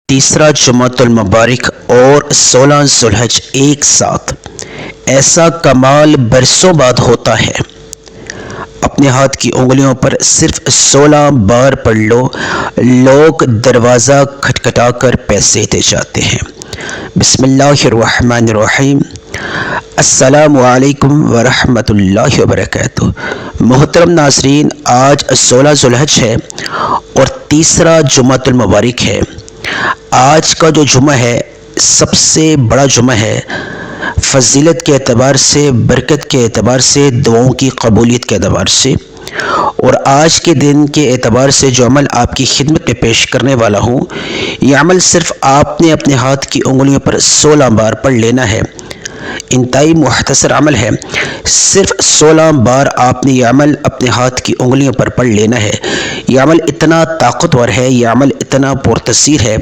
تیسرا جمعۃ المبارک اور 16 ذوالحج ایک ساتھ، ایسا کمال برسوں بعد ہوتا ہے۔ اپنے ہاتھ کی انگلیوں پر صرف 16 بار پڑھ لو، لوگ دروازہ کھٹکھٹا کر پیسے دے جاتے ہیں۔ بسم اللہ الرحمن الرحیم۔ السلام علیکم ورحمۃ اللہ وبرکاتہ۔ محترم ناظرین، آج 16 ذوالحج ہے اور تیسرا جمعۃ المبارک ہے۔ آج کا جو جمعہ ہے سب سے بڑا جمعہ ہے، فضیلت کے اعتبار سے، برکت کے اعتبار سے، دعاؤں کی قبولیت کے اعتبار سے، اور آج کے دن کے اعتبار سے جو عمل آپ کی خدمت میں پیش کرنے والا ہوں، یہ عمل صرف آپ نے اپنے ہاتھ کی انگلیوں پر 16 بار پڑھ لینا ہے۔ انتہائی مختصر عمل ہے، صرف 16 بار آپ نے یہ عمل اپنے ہاتھ کی انگلیوں پر پڑھ لینا ہے۔ یہ عمل اتنا طاقتور ہے، یہ عمل اتنا پرتاثیر ہے،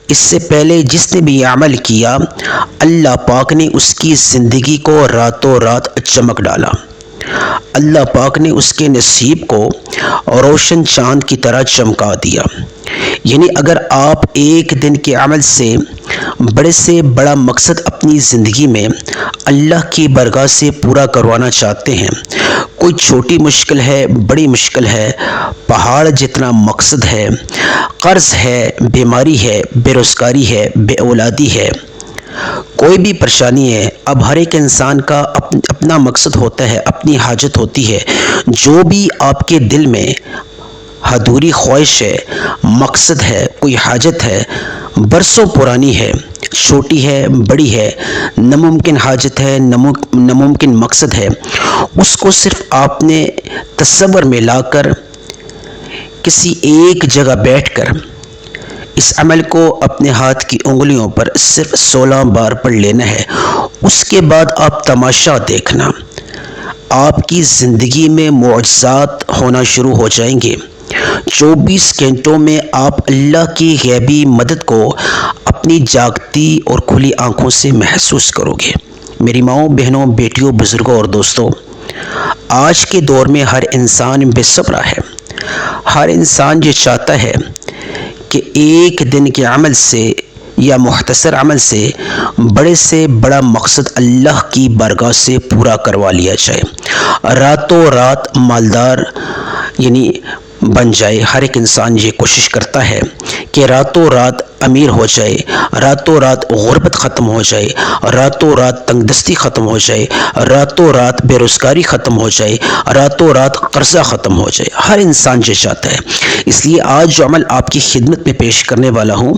اس سے پہلے جس نے بھی یہ عمل کیا، اللہ پاک نے اس کی زندگی کو راتوں رات چمک ڈالا۔ اللہ پاک نے اس کے نصیب کو روشن چاند کی طرح چمکا دیا۔ یعنی اگر آپ ایک دن کے عمل سے بڑا مقصد اپنی زندگی میں اللہ کی بارگاہ سے پورا کروانا چاہتے ہیں، کوئی چھوٹی مشکل ہے، بڑی مشکل ہے، پہاڑ جتنا مقصد ہے، قرض ہے، بیماری ہے، بے روزگاری ہے، بے اولادی ہے، کوئی بھی پریشانی ہے، اب ہر ایک انسان کا اپنا مقصد ہوتا ہے، اپنی حاجت ہوتی ہے۔ جو بھی آپ کے دل میں ادھوری خواہش ہے، مقصد ہے، کوئی حاجت ہے، برسوں پرانی ہے، چھوٹی ہے، بڑی ہے، ناممکن حاجت ہے، ناممکن مقصد ہے، اس کو صرف آپ نے تصور میں لا کر کسی ایک جگہ بیٹھ کر اس عمل کو اپنے ہاتھ کی انگلیوں پر صرف 16 بار پڑھ لینا ہے۔ اس کے بعد آپ تماشا دیکھنا، آپ کی زندگی میں معجزات ہونا شروع ہو جائیں گے۔ 24 گھنٹوں میں آپ اللہ کی غیبی مدد کو اپنی جاگتی اور کھلی آنکھوں سے محسوس کرو گے۔ میری ماؤں، بہنوں، بیٹیوں، بزرگوں اور دوستوں، آج کے دور میں ہر انسان بے صبر ہے۔ ہر انسان یہ چاہتا ہے کہ ایک دن کے عمل سے یا مختصر عمل سے بڑا مقصد اللہ کی بارگاہ سے پورا کروا لیا جائے، راتوں رات مالدار یعنی بن جائے۔ ہر ایک انسان یہ کوشش کرتا ہے کہ راتوں رات امیر ہو جائے، راتوں رات غربت ختم ہو جائے، راتوں رات تنگ دستی ختم ہو جائے، راتوں رات بے روزگاری ختم ہو جائے، راتوں رات قرضہ ختم ہو جائے۔ ہر انسان یہ چاہتا ہے۔ اس لیے آج جو عمل آپ کی خدمت میں پیش کرنے والا ہوں،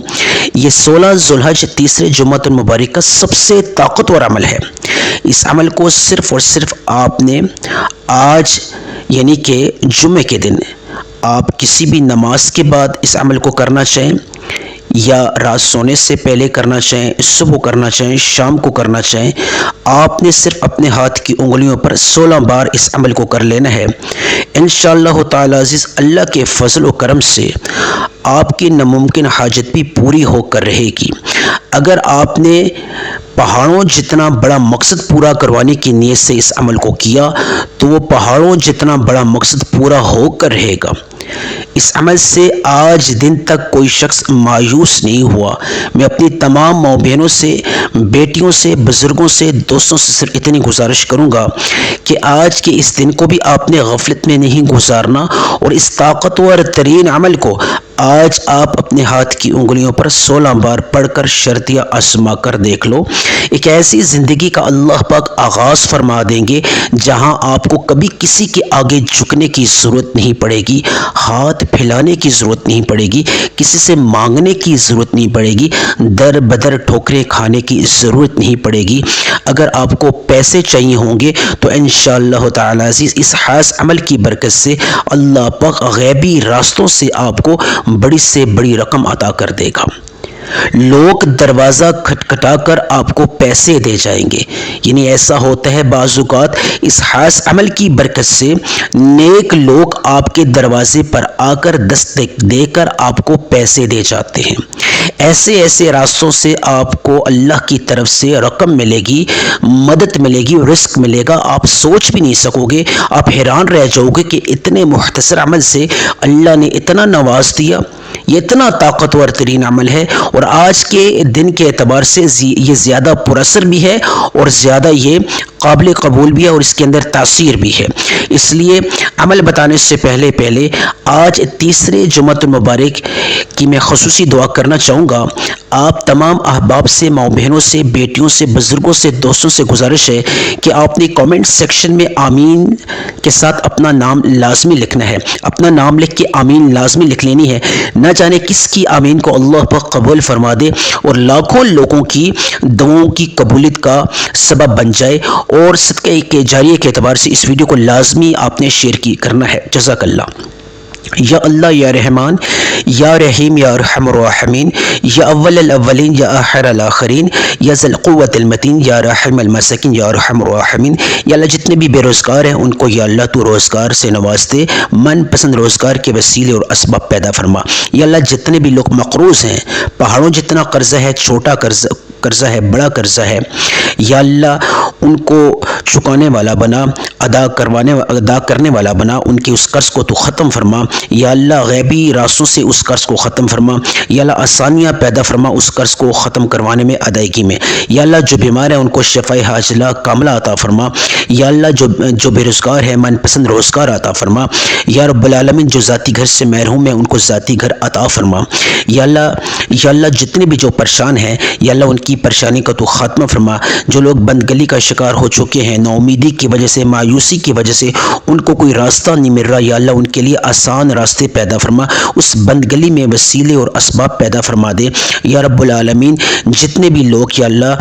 یہ 16 ذوالحج تیسرے جمعۃ المبارک کا سب سے طاقتور عمل ہے۔ اس عمل کو صرف اور صرف آپ نے آج یعنی کہ جمعے کے دن، آپ کسی بھی نماز کے بعد اس عمل کو کرنا چاہیں، یا رات سونے سے پہلے کرنا چاہیں، صبح کرنا چاہیں، شام کو کرنا چاہیں، آپ نے صرف اپنے ہاتھ کی انگلیوں پر 16 بار اس عمل کو کر لینا ہے۔ انشاءاللہ تعالی عزیز، اللہ کے فضل و کرم سے آپ کی ناممکن حاجت بھی پوری ہو کر رہے گی۔ اگر آپ نے پہاڑوں جتنا بڑا مقصد پورا کروانے کی نیت سے اس عمل کو کیا، تو وہ پہاڑوں جتنا بڑا مقصد پورا ہو کر رہے گا۔ اس عمل سے آج دن تک کوئی شخص مایوس نہیں ہوا۔ میں اپنی تمام ماؤں بہنوں سے، بیٹیوں سے، بزرگوں سے، دوستوں سے صرف اتنی گزارش کروں گا کہ آج کے اس دن کو بھی آپ نے غفلت میں نہیں گزارنا، اور اس طاقتور ترین عمل کو آج آپ اپنے ہاتھ کی انگلیوں پر 16 بار پڑھ کر شرطیہ آزما کر دیکھ لو۔ ایک ایسی زندگی کا اللہ پاک آغاز فرما دیں گے جہاں آپ کو کبھی کسی کے آگے جھکنے کی ضرورت نہیں پڑے گی، ہاتھ پھیلانے کی ضرورت نہیں پڑے گی، کسی سے مانگنے کی ضرورت نہیں پڑے گی، در بدر ٹھوکریں کھانے کی ضرورت نہیں پڑے گی۔ اگر آپ کو پیسے چاہیے ہوں گے تو انشاءاللہ تعالی عزیز اس خاص عمل کی برکت سے اللہ پاک غیبی راستوں سے آپ کو بڑی سے بڑی رقم عطا کر دے گا۔ لوگ دروازہ کھٹکھٹا کر آپ کو پیسے دے جائیں گے۔ یعنی ایسا ہوتا ہے بعض اوقات اس خاص عمل کی برکت سے نیک لوگ آپ کے دروازے پر آ کر دستک دے کر آپ کو پیسے دے جاتے ہیں۔ ایسے راستوں سے آپ کو اللہ کی طرف سے رقم ملے گی، مدد ملے گی، رزق ملے گا، آپ سوچ بھی نہیں سکو گے۔ آپ حیران رہ جاؤ گے کہ اتنے مختصر عمل سے اللہ نے اتنا نواز دیا۔ یہ اتنا طاقتور ترین عمل ہے اور آج کے دن کے اعتبار سے یہ زیادہ پراثر بھی ہے اور زیادہ یہ قابل قبول بھی ہے اور اس کے اندر تاثیر بھی ہے۔ اس لیے عمل بتانے سے پہلے آج تیسرے جمعۃ المبارک کی میں خصوصی دعا کرنا چاہوں گا۔ آپ تمام احباب سے، ماؤں بہنوں سے، بیٹیوں سے، بزرگوں سے، دوستوں سے گزارش ہے کہ آپ نے کامنٹ سیکشن میں آمین کے ساتھ اپنا نام لازمی لکھنا ہے۔ اپنا نام لکھ کے آمین لازمی لکھ لینی ہے۔ نہ جانے کس کی آمین کو اللہ پاک قبول فرما دے اور لاکھوں لوگوں کی دعاؤں کی قبولیت کا سبب بن جائے۔ اور صدقہ کے جاریہ کے اعتبار سے اس ویڈیو کو لازمی آپ نے شیئر کرنا ہے۔ جزاک اللہ۔ یا اللہ یا رحمان یا رحیم یا ارحم الراحمین یا اول الاولین یا آخر الاخرین یا ذی القوۃ المتین یا رحم المساکین یا ارحم الراحمین۔ یا اللہ جتنے بھی بے روزگار ہیں ان کو یا اللہ تو روزگار سے نواز دے، من پسند روزگار کے وسیلے اور اسباب پیدا فرما۔ یا اللہ جتنے بھی لوگ مقروض ہیں، پہاڑوں جتنا قرضہ ہے، چھوٹا قرضہ ہے، بڑا قرضہ ہے، یا اللہ ان کو چکانے والا بنا، ادا کرنے والا بنا، ان کے اس قرض کو تو ختم فرما۔ یا اللہ غیبی راستوں سے اس قرض کو ختم فرما۔ یا اللہ آسانیاں پیدا فرما اس قرض کو ختم کروانے میں، ادائیگی میں۔ یا اللہ جو بیمار ہیں ان کو شفائے عاجلہ کاملہ عطا فرما۔ یا اللہ جو بے روزگار ہے من پسند روزگار عطا فرما۔ یا رب العالمین جو ذاتی گھر سے محروم ہیں ان کو ذاتی گھر عطا فرما۔ یا اللہ جتنے بھی جو پریشان ہیں یا اللہ ان کی پریشانی کا تو خاتمہ فرما۔ جو لوگ بندگلی کا شکار ہو چکے ہیں، نا امیدی کی وجہ سے، مایوسی کی وجہ سے ان کو کوئی راستہ نہیں مل رہا، یا اللہ ان کے لیے آسان راستے پیدا فرما، اس بندگلی میں وسیلے اور اسباب پیدا فرما دے۔ یا رب العالمین جتنے بھی لوگ یا اللہ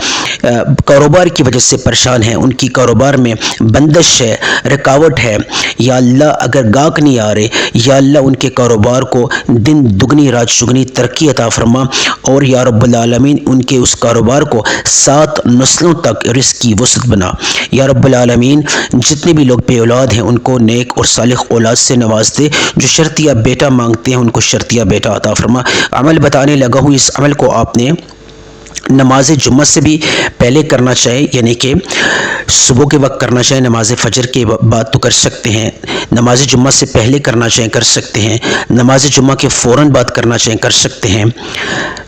کاروبار کی وجہ سے پریشان ہیں، ان کی کاروبار میں بندش ہے، رکاوٹ ہے، یا اللہ اگر گاہک نہیں آ رہے، یا اللہ ان کے کاروبار کو دن دگنی رات چگنی ترقی عطا فرما۔ اور یا رب العالمین ان کے اس کاروبار کو 7 نسلوں تک رزق کی وسعت بنا۔ یا رب العالمین جتنے بھی لوگ بے اولاد ہیں ان کو نیک اور صالح اولاد سے نواز دے۔ جو شرطیہ بیٹا مانگتے ہیں ان کو شرطیہ بیٹا عطا فرما۔ عمل بتانے لگا ہوں، اس عمل کو آپ نے نماز جمعہ سے بھی پہلے کرنا چاہے، یعنی کہ صبح کے وقت کرنا چاہے، نماز فجر کے بعد تو کر سکتے ہیں، نماز جمعہ سے پہلے کرنا چاہیں کر سکتے ہیں، نماز جمعہ کے فوراً بعد کرنا چاہیں کر سکتے ہیں،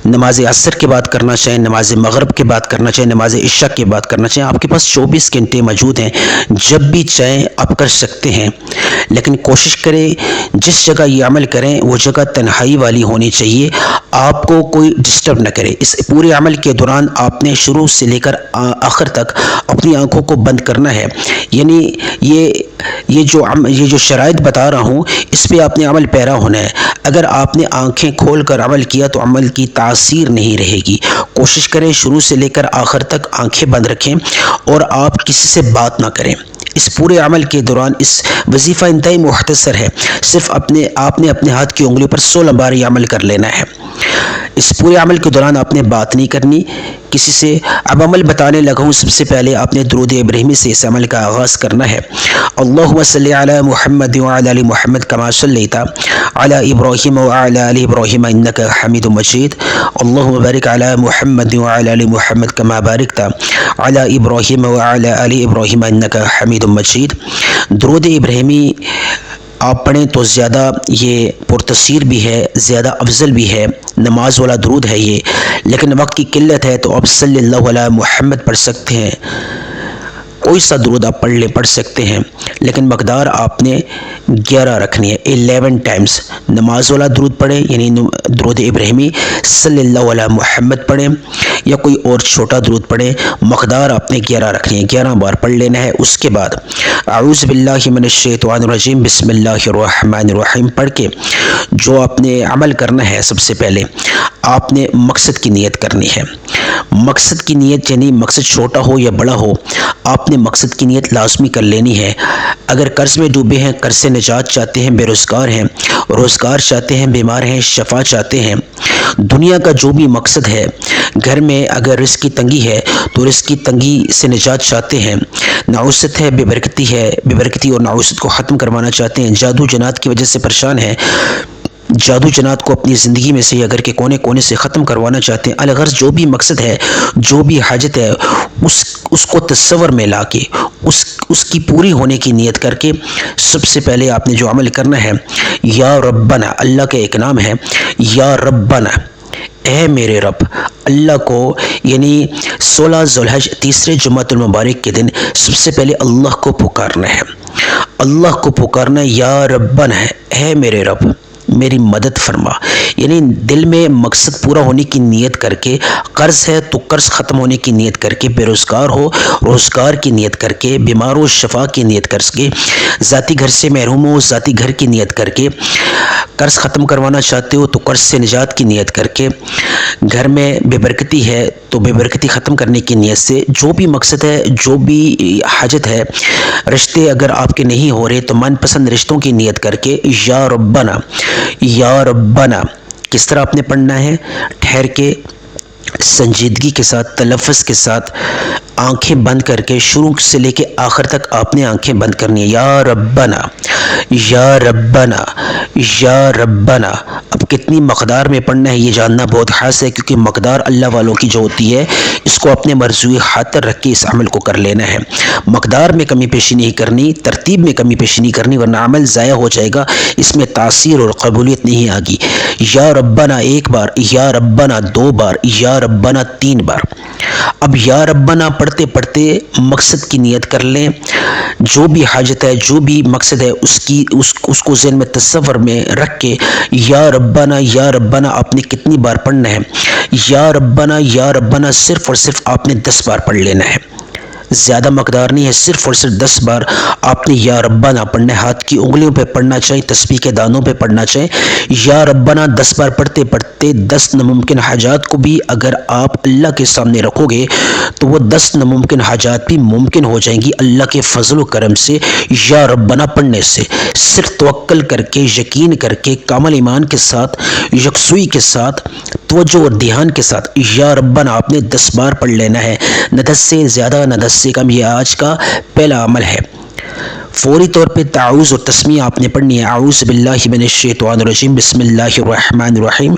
نماز عصر کے بعد کرنا چاہیں، نماز مغرب کے بعد کرنا چاہیں، نماز عشاء کے بعد کرنا چاہیں۔ آپ کے پاس 24 گھنٹے موجود ہیں، جب بھی چاہیں آپ کر سکتے ہیں۔ لیکن کوشش کریں جس جگہ یہ عمل کریں وہ جگہ تنہائی والی ہونی چاہیے، آپ کو کوئی ڈسٹرب نہ کرے۔ اس پورے عمل کے دوران آپ نے شروع سے لے کر آخر تک اپنی آنکھوں کو بند کرنا ہے، یعنی یہ جو شرائط بتا رہا ہوں اس پہ آپ نے عمل پیرا ہونا ہے۔ اگر آپ نے آنکھیں کھول کر عمل کیا تو عمل کی تاثیر نہیں رہے گی۔ کوشش کریں شروع سے لے کر آخر تک آنکھیں بند رکھیں اور آپ کسی سے بات نہ کریں۔ اس پورے عمل کے دوران اس وظیفہ انتہائی مختصر ہے، صرف آپ نے اپنے ہاتھ کی انگلیوں پر 16 بار یہ عمل کر لینا ہے۔ اس پورے عمل کے دوران آپ نے بات نہیں کرنی کسی سے۔ اب عمل بتانے لگا ہوں، سب سے پہلے آپ نے درود ابراہیمی سے اس عمل کا آغاز کرنا ہے۔ اللہم صلی علی محمد وعلی آل محمد کما صلیت علی ابراہیم وعلی آل ابراہیم انک حمید مجید۔ اللہم بارک علی محمد وعلی آل محمد کما بارکت علی ابراہیم وعلی آل ابراہیم انک حمید مجید۔ درود ابراہیمی آپ پڑھیں تو زیادہ یہ پرتاثیر بھی ہے، زیادہ افضل بھی ہے، نماز والا درود ہے یہ، لیکن وقت کی قلت ہے تو آپ صلی اللہ علیہ محمد پڑھ سکتے ہیں، کوئی سا درود آپ پڑھ سکتے ہیں، لیکن مقدار آپ نے 11 رکھنی ہے، 11 ٹائمز۔ نماز والا درود پڑھیں یعنی درود ابراہیمی، صلی اللہ علیہ محمد پڑھیں یا کوئی اور چھوٹا درود پڑھیں، مقدار آپ نے 11 رکھنی ہے، 11 بار پڑھ لینا ہے۔ اس کے بعد اعوذ باللہ من الشیطان الرجیم بسم اللہ الرحمن الرحیم پڑھ کے جو آپ نے عمل کرنا ہے، سب سے پہلے آپ نے مقصد کی نیت کرنی ہے۔ مقصد کی نیت یعنی مقصد چھوٹا ہو یا بڑا ہو، آپ نے مقصد کی نیت لازمی کر لینی ہے۔ اگر قرض میں ڈوبے ہیں، قرض سے نجات چاہتے ہیں، بے روزگار ہیں، روزگار چاہتے ہیں، بیمار ہیں، شفا چاہتے ہیں، دنیا کا جو بھی مقصد ہے، گھر میں اگر رزق کی تنگی ہے تو رزق کی تنگی سے نجات چاہتے ہیں، نعوست ہے، بے برکتی اور نعوست کو ختم کروانا چاہتے ہیں، جادو جنات کی وجہ سے پریشان ہیں، جادو جنات کو اپنی زندگی میں سے یا گھر کے کونے کونے سے ختم کروانا چاہتے ہیں، الغرض جو بھی مقصد ہے، جو بھی حاجت ہے، اس اس کو تصور میں لا کے اس کی پوری ہونے کی نیت کر کے سب سے پہلے آپ نے جو عمل کرنا ہے، یا ربنا، اللہ کا ایک نام ہے یا ربنا، اے میرے رب۔ اللہ کو یعنی 16 ذوالحج تیسرے جمعۃ المبارک کے دن سب سے پہلے اللہ کو پکارنا ہے، اللہ کو پکارنا ہے، یا ربنا ہے، اے میرے رب میری مدد فرما۔ یعنی دل میں مقصد پورا ہونے کی نیت کر کے، قرض ہے تو قرض ختم ہونے کی نیت کر کے، بے روزگار ہو روزگار کی نیت کر کے، بیمار ہو شفا کی نیت کر کے، ذاتی گھر سے محروم ہو ذاتی گھر کی نیت کر کے، قرض ختم کروانا چاہتے ہو تو قرض سے نجات کی نیت کر کے، گھر میں بے برکتی ہے تو بے برکتی ختم کرنے کی نیت سے، جو بھی مقصد ہے، جو بھی حاجت ہے، رشتے اگر آپ کے نہیں ہو رہے تو من پسند رشتوں کی نیت کر کے، یا ربنا، یا ربنا۔ کس طرح آپ نے پڑھنا ہے؟ ٹھہر کے، سنجیدگی کے ساتھ، تلفظ کے ساتھ، آنکھیں بند کر کے، شروع سے لے کے آخر تک آپ نے آنکھیں بند کرنی ہے، یا ربنا، یا ربنا، یا ربنا۔ اب کتنی مقدار میں پڑھنا ہے یہ جاننا بہت خاص ہے، کیونکہ مقدار اللہ والوں کی جو ہوتی ہے اس کو اپنے مرزوی خاطر رکھ کے اس عمل کو کر لینا ہے۔ مقدار میں کمی پیشی نہیں کرنی، ترتیب میں کمی پیشی نہیں کرنی، ورنہ عمل ضائع ہو جائے گا، اس میں تاثیر اور قبولیت نہیں آگی۔ یا ربنا ایک بار، یا ربنا 2 بار، یا ربنا 3 بار۔ اب یا ربنا پڑھتے پڑھتے مقصد کی نیت کر لیں، جو بھی حاجت ہے، جو بھی مقصد ہے، اس کو ذہن میں تصور میں رکھ کے، یا ربنا آپ نے کتنی بار پڑھنا ہے؟ یا ربنا صرف اور صرف آپ نے 10 بار پڑھ لینا ہے، زیادہ مقدار نہیں ہے، صرف اور صرف 10 بار آپ نے یا ربنا پڑھنا ہے۔ ہاتھ کی انگلیوں پہ پڑھنا چاہیے، تسبیح کے دانوں پہ پڑھنا چاہیے۔ یا ربنا 10 بار پڑھتے پڑھتے 10 ناممکن حاجات کو بھی اگر آپ اللہ کے سامنے رکھو گے تو وہ 10 ناممکن حاجات بھی ممکن ہو جائیں گی اللہ کے فضل و کرم سے، یا ربنا پڑھنے سے۔ صرف توکل کر کے، یقین کر کے، کامل ایمان کے ساتھ، یکسوئی کے ساتھ، توجہ اور دھیان کے ساتھ یا ربنا آپ نے 10 بار پڑھ لینا ہے، نہ 10 سے زیادہ نہ 10 سے کم۔ یہ آج کا پہلا عمل ہے۔ فوری طور پہ تعوذ اور تسمیہ آپ نے پڑھنی ہے، اعوذ باللہ من الشیطان الرجیم، بسم اللہ الرحمن الرحیم۔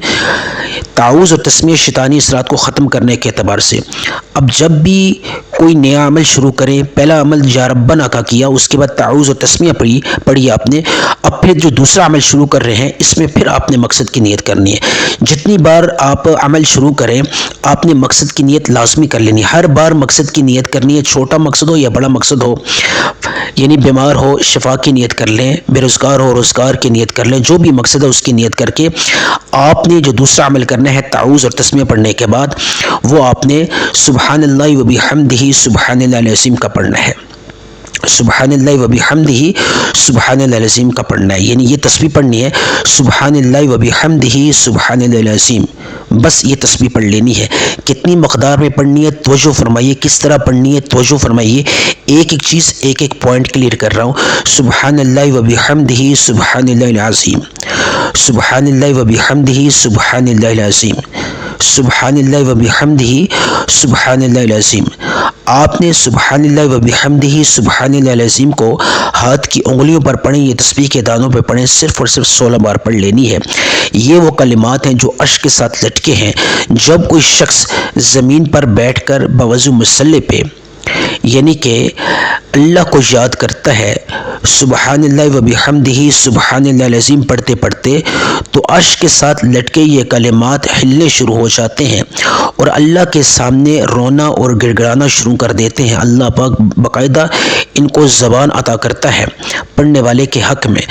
تعوذ اور تسمیہ شیطانی اثرات کو ختم کرنے کے اعتبار سے۔ اب جب بھی کوئی نیا عمل شروع کریں، پہلا عمل یا ربنا کا کیا، اس کے بعد تعوذ اور تسمیہ پڑھی آپ نے، اب پھر جو دوسرا عمل شروع کر رہے ہیں اس میں پھر آپ نے مقصد کی نیت کرنی ہے۔ جتنی بار آپ عمل شروع کریں آپ نے مقصد کی نیت لازمی کر لینی، ہر بار مقصد کی نیت کرنی ہے، چھوٹا مقصد ہو یا بڑا مقصد ہو، یعنی بیمار ہو شفا کی نیت کر لیں، بے روزگار ہو روزگار کی نیت کر لیں، جو بھی مقصد ہے اس کی نیت کر کے آپ نے جو دوسرا عمل کرنا ہے تعوذ اور تسمیہ پڑھنے کے بعد، وہ آپ نے سبحان اللہ و بحمدہ سبحان اللہ العظیم کا پڑھنا ہے، سبحان اللہ و بحمدہ سبحان اللہ العظیم کا پڑھنا ہے، یعنی یہ تسبیح پڑھنی ہے، سبحان اللہ و بحمدہ سبحان اللہ العظیم، بس یہ تسبیح پڑھ لینی ہے۔ کتنی مقدار میں پڑھنی ہے توجہ فرمائیے، کس طرح پڑھنی ہے توجہ فرمائیے، ایک ایک چیز ایک ایک پوائنٹ کلیئر کر رہا ہوں۔ سبحان اللہ و بحمدہ سبحان اللہ العظیم، سبحان اللہ و بحمدہ سبحان اللہ العظیم، سبحان اللہ و بحمدہ سبحان اللہ العظیم۔ آپ نے سبحان اللہ و بحمدہ سبحان اللہ العظیم کو ہاتھ کی انگلیوں پر پڑھیں، یہ تسبیح کے دانوں پہ پڑھیں، صرف اور صرف 16 بار پڑھ لینی ہے۔ یہ وہ کلمات ہیں جو عرش کے ساتھ لٹکے ہیں۔ جب کوئی شخص زمین پر بیٹھ کر بوضو مصلی پہ یعنی کہ اللہ کو یاد کرتا ہے، سبحان اللہ و بحمدہ سبحان اللہ العظیم پڑھتے پڑھتے، تو عرش کے ساتھ لٹکے یہ کلمات ہلنے شروع ہو جاتے ہیں اور اللہ کے سامنے رونا اور گڑ گڑانا شروع کر دیتے ہیں۔ اللہ پاک باقاعدہ ان کو زبان عطا کرتا ہے پڑھنے والے کے حق میں،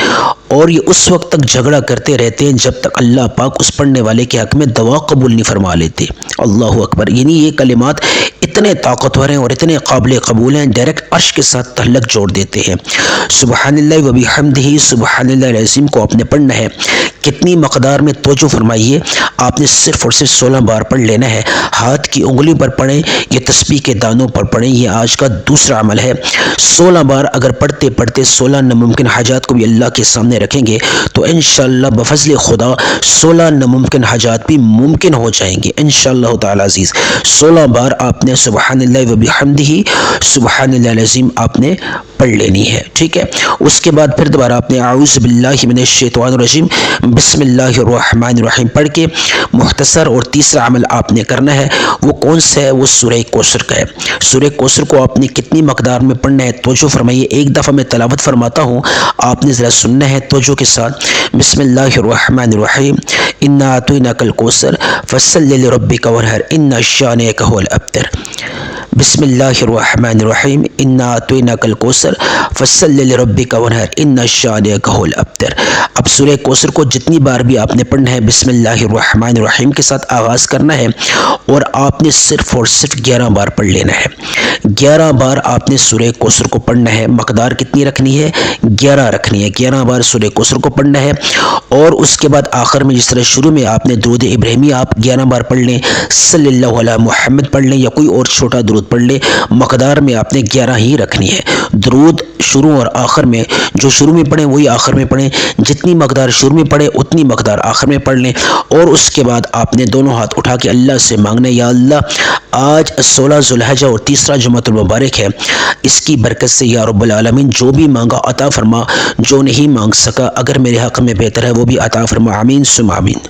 اور یہ اس وقت تک جھگڑا کرتے رہتے ہیں جب تک اللہ پاک اس پڑھنے والے کے حق میں دعا قبول نہیں فرما لیتے۔ اللہ اکبر، یعنی یہ کلمات اتنے طاقتور ہیں اور اتنے قابل قبول ہیں، ڈائریکٹ عرش کے ساتھ تعلق جوڑ دیتے ہیں۔ سبحان اللہ و بحمدہ سبحان اللہ العظیم کو آپ نے پڑھنا ہے۔ کتنی مقدار میں توجہ فرمائیے، آپ نے صرف اور صرف 16 بار پڑھ لینا ہے۔ ہاتھ کی انگلی پر پڑھیں، یہ تسبیح کے دانوں پر پڑھیں، یہ آج کا دوسرا عمل ہے۔ 16 بار اگر پڑھتے پڑھتے 16 ناممکن حاجات کو بھی اللہ کے سامنے رکھیں گے تو انشاءاللہ بفضل خدا 16 ناممکن حاجات بھی ممکن ہو جائیں گے انشاءاللہ تعالی عزیز۔ 16 بار آپ نے سبحان اللہ و بحمدہ سبحان اللہ العظیم آپ نے پڑھ لینی ہے، ٹھیک ہے۔ اس کے بعد پھر دوبارہ آپ نے اعوذ باللہ من الشیطان الرجیم بسم اللہ الرحمن الرحیم پڑھ کے مختصر اور تیسرا عمل آپ نے کرنا ہے، وہ کون سا ہے؟ وہ سورہ کوثر کا ہے۔ سورہ کوثر کو آپ نے کتنی مقدار میں پڑھنا ہے توجہ فرمائیے، ایک دفعہ میں تلاوت فرماتا ہوں، آپ نے ذرا سننا ہے توجہ کے ساتھ۔ بسم اللہ الرحمن الرحیم انا اعطیناک الکوثر فصل لربک وانحر ان شانئک هو الابتر۔ بسم اللہ الرحمن الرحیم انا اعطیناک الکوثر فصل لربک وانحر ان شانئک هو الابتر۔ اب سورہ کوثر کو جتنی بار بھی آپ نے پڑھنا ہے بسم اللہ الرحمن الرحیم کے ساتھ آغاز کرنا ہے، اور آپ نے صرف اور صرف 11 بار پڑھ لینا ہے۔ 11 بار آپ نے سورہ کوثر کو پڑھنا ہے۔ مقدار کتنی رکھنی ہے؟ 11 رکھنی ہے۔ 11 بار سورہ کوثر کو پڑھنا ہے، اور اس کے بعد آخر میں جس طرح شروع میں آپ نے درود ابراہیمی آپ 11 بار پڑھ لیں، صلی اللہ علیہ محمد پڑھ لیں، یا کوئی اور چھوٹا درود پڑھ لیں، مقدار میں آپ نے 11 ہی رکھنی ہے۔ درود شروع اور آخر میں جو شروع میں پڑھیں وہی آخر میں پڑھیں، جتنی مقدار شروع میں پڑھیں اتنی مقدار آخر میں پڑھ لیں، اور اس کے بعد آپ نے دونوں ہاتھ اٹھا کے اللہ سے مانگنا، یا اللہ آج 16 ذو الحجہ اور تیسرا جمعۃ المبارک ہے، اس کی برکت سے یا رب العالمین جو بھی مانگا عطا فرما، جو نہیں مانگ سکا اگر میرے حق میں بہتر ہے وہ بھی عطا فرما، آمین ثم آمین۔